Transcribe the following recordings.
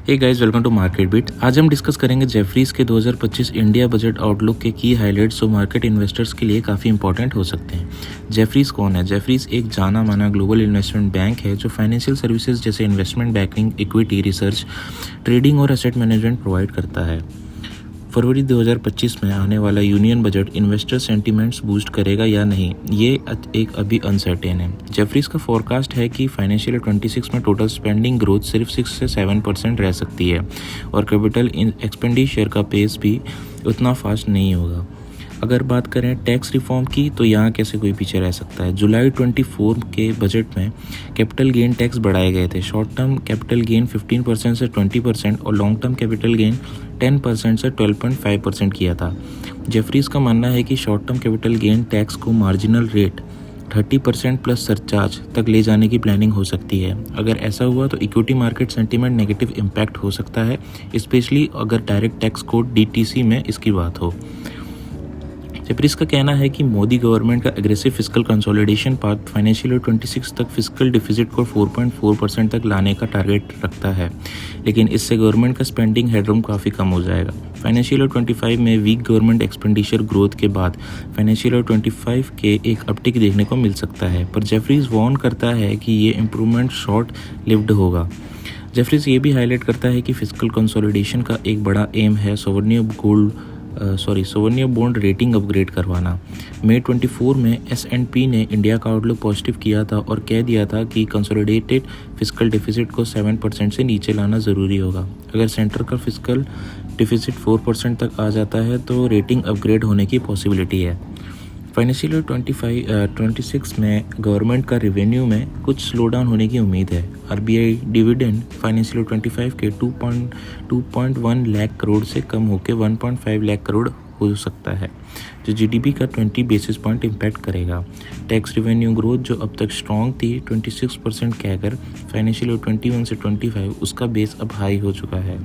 Hey guys, welcome to market beat. आज हम discuss करेंगे जेफरीज के 2025 इंडिया बजट आउटलुक के की हाइलाइट्स जो मार्केट इन्वेस्टर्स के लिए काफ़ी इंपॉर्टेंट हो सकते हैं। जेफरीज कौन है? जेफरीज एक जाना माना ग्लोबल इन्वेस्टमेंट बैंक है जो फाइनेंशियल सर्विसेज जैसे investment banking, equity research, trading और एसेट मैनेजमेंट प्रोवाइड करता है। फरवरी 2025 में आने वाला union budget investor sentiments boost करेगा या नहीं, ये एक अभी अनसर्टेन है। जेफरीज का फोरकास्ट है कि फाइनेंशियल 26 में टोटल स्पेंडिंग ग्रोथ सिर्फ 6 से 7% रह सकती है और कैपिटल एक्सपेंडिचर का पेस भी उतना फास्ट नहीं होगा। अगर बात करें टैक्स रिफॉर्म की तो यहाँ कैसे कोई पीछे रह सकता है। जुलाई 24 के बजट में कैपिटल गेन टैक्स बढ़ाए गए थे। शॉर्ट टर्म कैपिटल गेन 15% से 20% और लॉन्ग टर्म कैपिटल गेन 10% से 12.5% किया था। जेफरीज का मानना है कि short term capital gain tax को मार्जिनल रेट 30% प्लस सरचार्ज तक ले जाने की प्लानिंग हो सकती है। अगर ऐसा हुआ तो equity market sentiment negative impact हो सकता है, स्पेशली अगर डायरेक्ट टैक्स कोड DTC में इसकी बात हो। जेफरीज का कहना है कि मोदी गवर्नमेंट का aggressive fiscal consolidation path financial year 26 तक फिस्कल डिफिसिट को 4.4% तक लाने का टारगेट रखता है, लेकिन इससे गवर्नमेंट का स्पेंडिंग हेडरूम काफ़ी कम हो जाएगा। फाइनेंशियल ईयर 25 में वीक गवर्नमेंट एक्सपेंडिचर ग्रोथ के बाद फाइनेंशियल ईयर 25 के एक अपटिक देखने को मिल सकता है, पर जेफरीज वार्न करता है कि ये इम्प्रूवमेंट शॉर्ट लिव्ड होगा। जेफरीज ये भी हाईलाइट करता है कि फिस्कल कंसोलिडेशन का एक बड़ा एम है सोवरनियर बॉन्ड रेटिंग अपग्रेड करवाना। मई 24 में S&P ने इंडिया का आउटलुक पॉजिटिव किया था और कह दिया था कि कंसोलिडेटेड फिस्कल डिफिसिट को 7% से नीचे लाना ज़रूरी होगा। अगर सेंटर का फिस्कल डिफिसिट 4% तक आ जाता है तो रेटिंग अपग्रेड होने की पॉसिबिलिटी है। फाइनेंशियल ईयर 26 में गवर्नमेंट का रेवेन्यू में कुछ स्लो डाउन होने की उम्मीद है। RBI डिविडेंड फाइनेंशियल ईयर 25 के 2.1 लाख करोड़ से कम होकर 1.5 लाख करोड़ हो सकता है, जो GDP का 20 बेसिस पॉइंट इम्पैक्ट करेगा। टैक्स रेवेन्यू ग्रोथ जो अब तक स्ट्रॉन्ग थी 26% कहकर फाइनेंशियल ईयर 21 से 25, उसका बेस अब हाई हो चुका है।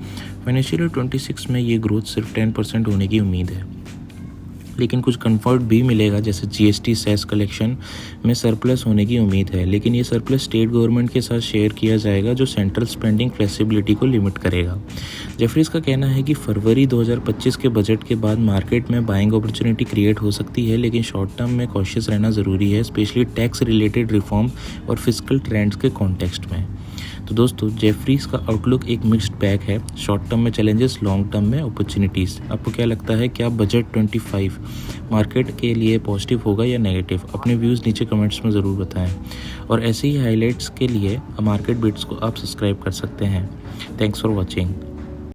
फाइनेंशियल ईयर 26 में ये ग्रोथ सिर्फ 10% होने की उम्मीद है, लेकिन कुछ कंफर्ट भी मिलेगा, जैसे GST सेस कलेक्शन में सरप्लस होने की उम्मीद है, लेकिन ये सरप्लस स्टेट गवर्नमेंट के साथ शेयर किया जाएगा जो सेंट्रल स्पेंडिंग फ्लेक्सिबिलिटी को लिमिट करेगा। जेफरीज का कहना है कि फरवरी 2025 के बजट के बाद मार्केट में बाइंग अपॉर्चुनिटी क्रिएट हो सकती है, लेकिन शॉर्ट टर्म में कॉशियस रहना ज़रूरी है, स्पेशली टैक्स रिलेटेड रिफॉर्म और फिस्कल ट्रेंड्स के कॉन्टेक्स्ट में। तो दोस्तों, जेफरीज का आउटलुक एक मिक्स्ड बैग है। शॉर्ट टर्म में चैलेंजेस, लॉन्ग टर्म में अपॉर्चुनिटीज़। आपको क्या लगता है, क्या बजट 25 मार्केट के लिए पॉजिटिव होगा या नेगेटिव? अपने व्यूज़ नीचे कमेंट्स में ज़रूर बताएं और ऐसे ही हाइलाइट्स के लिए मार्केट बिट्स को आप सब्सक्राइब कर सकते हैं। Thanks for watching.